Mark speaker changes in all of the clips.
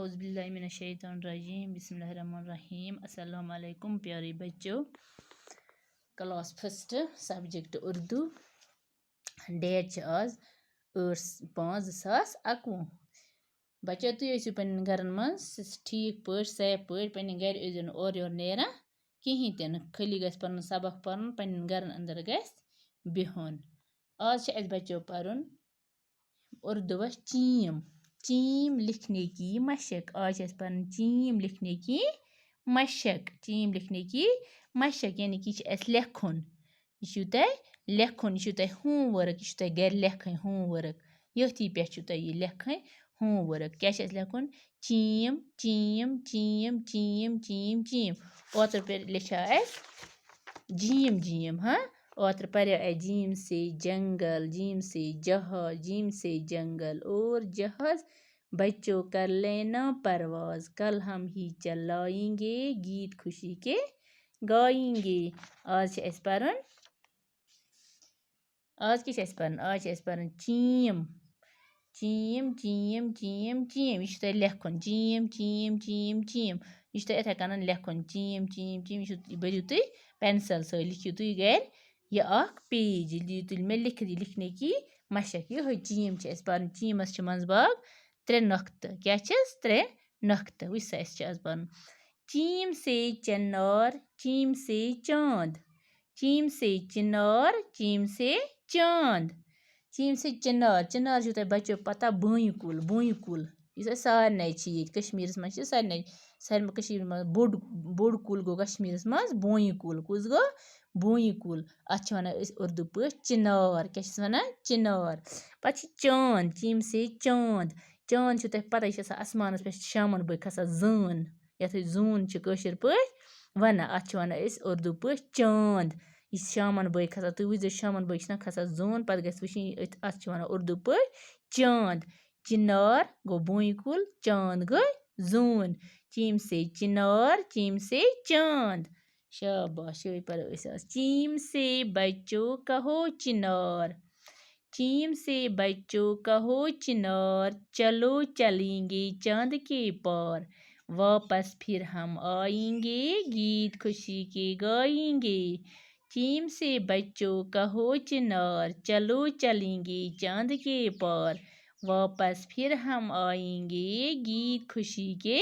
Speaker 1: औज़ुबिल्लाहिमिनश्शैतानिर्रजीम बिस्मिल्लाहिर्रहमानिर्रहीम अस्सलाम वालेकुम प्यारे बच्चों। Class first subject Urdu. Date आज 8/5/2021। बच्चों तुम ऐसो पन्न घरन मज ठीक पे सेफ पे पन्न घर ऐजो और योर नेरान कहीं तन खाली गस पन्न सबक पर्न पन्न घरन अंदर गस बिहुन। आज अस बच्चों पर्न उर्दू चीम। चीम लिखने की मशक। आज अस पर्न चीम लिखने की मशक। चीम लिखने की मशक यानी कि अस लेखुन। यह लेखुन यह होमवर्क यह घर लेखन होमवर्क यथी पे यह लेखन होमवर्क। क्या लेखुन चीम चीम चीम चीम चीम चीम। ओतर पे लिखा अस जीम जीम। हाँ ओतर पर जीम से जंगल, जीम से जहाज, जीम से जंगल और जहाज। बच्चों कर लेना परवाज, कल हम ही चलाएंगे गीत खुशी के गाएंगे। आज अस परन आज क्या परन आज परन चीम चीम चीम चीम चीम। यह लेखुन चीम चीम चीम चीम। यह इथे कन लेखुन चीम चीम चीम। यह बरू तुम पेंसिल से लिखियो तुम घर यह पेज तुल मे लिखने की मशक। यह चीम पर चीमस मज बाग 3 नख्त। क्या 3 नख्त। वह आज पर चीम से चनार चीम से चांद। चीम से चिनार चीम से चांद। चीम से चिनार चिनार जो बच्चों पता बोई कुल बोई कुल यह सारे ये कश्मीर मज सारे बोड़ कुल गो कश्मीर मज बोई कुल। कुस गो बोई कुल। अत वन उर्दू पे चिनार। क्या वन चिनार। पे चांद चीम से चांद। चांद तुम पता यह आसमान पे शामन बग खसान जन ये जून कशर पे वन। अत वन उर्दू पे चांद। यह शामन बग खसान तुम वो शामन बग खसान जून पे गि वुच अत वन उर्दू पे चांद। चिनार गो बोई कुल चांद गई जून। चीम से चिनार चीम से चांद। शाबाश ये पर चीम से बच्चों कहो चिनार। चीम से बच्चों कहो चिनार चलो चलेंगे चांद के पार। वापस फिर हम आएंगे गीत खुशी के गाएंगे। चीम से बच्चों कहो चिनार चलो चलेंगे चांद के पार। वापस फिर हम आएंगे गीत खुशी के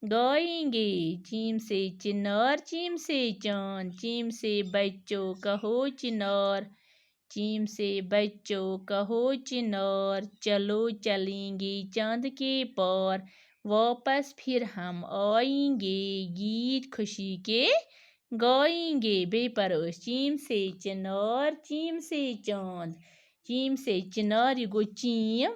Speaker 1: गाएंगे। चीम से चिनार चीम से चांद चीम से बच्चों कहो चिनार। चीम से बच्चों कहो चिनार चलो चलेंगे चांद के पार। वापस फिर हम आएंगे गीत खुशी के गाएंगे। बे पर चीम से चिनार चीम से चांद। चीम से चिनार यह गो चीम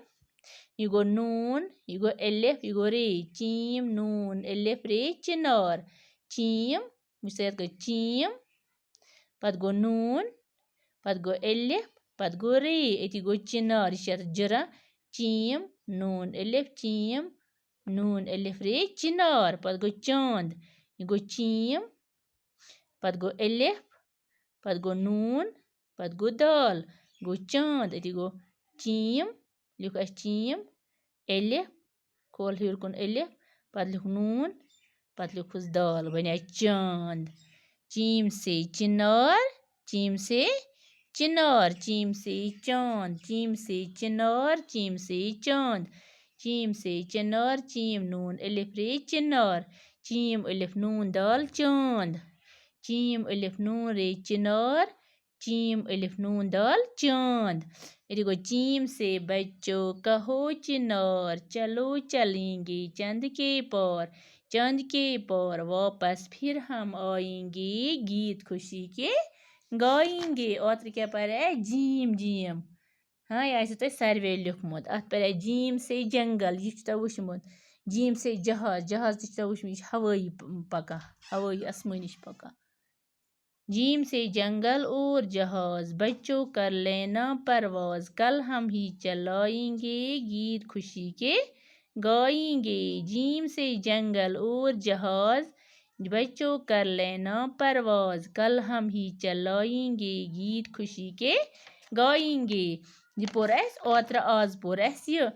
Speaker 1: यह गो नून यह गो एलिफ यह गो रे। चीम नून एलिफ रे चिनार। चीम गई चीम पत गो नून पत गो एलिफ पत गो रे ये गो चिनार यह जरा चीम नून एलिफ चीम नून एलिफ रे चिनार। पत गो चांद यह गो चीम पत गो एलिफ पत गो नून पत गो दाल गो चांद। ये गो चीम लिख चीम एलिफ खोल हर कुन एलिफ पत लिख नून पत लिखुस दाल बने चांद। चीम से चिनार चीम से चिनार चीम से चांद चीम से चिनार चीम से चांद। चीम से चिनार चीम नून एलिफ रे चिनार। चीम अलिफ नून दाल चांद। चीम अलिफ नून रे चिनार चीम अलिफ नून दाल चांद। ये गो चीम से बच्चों कहो चिनार चलो चलेंगे चंद के पार। चंद के पार वापस फिर हम आएंगे गीत खुशी के गाएंगे। और क्या पर जीम जीम। हाँ यह तुम सारे लिखमुत। अत पर जीम से जंगल यह वुचमुत। जीम से जहाज जहाज तुम वुचमुत हवाई पका हवाई आसमानी पका। जीम से जंगल और जहाज बच्चों कर लेना परवाज कल हम ही चलाएंगे गीत खुशी के गाएंगे। जीम से जंगल और जहाज बच्चों कर लेना परवाज कल हम ही चलाएंगे गीत खुशी के गाएंगे। ये पोर अस ओत्र आज पोर अस ये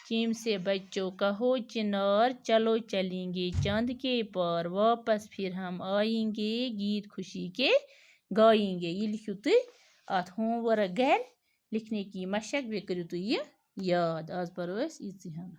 Speaker 1: चीम से बच्चों का हो चिनार चलो चलेंगे चांद के पार वापस फिर हम आएंगे गीत खुशी के गाएंगे। ये लिखियो तुम अत होमवर्क घर लिखने की मशक बे करियो तुम ये याद आज परो अस इजी हन।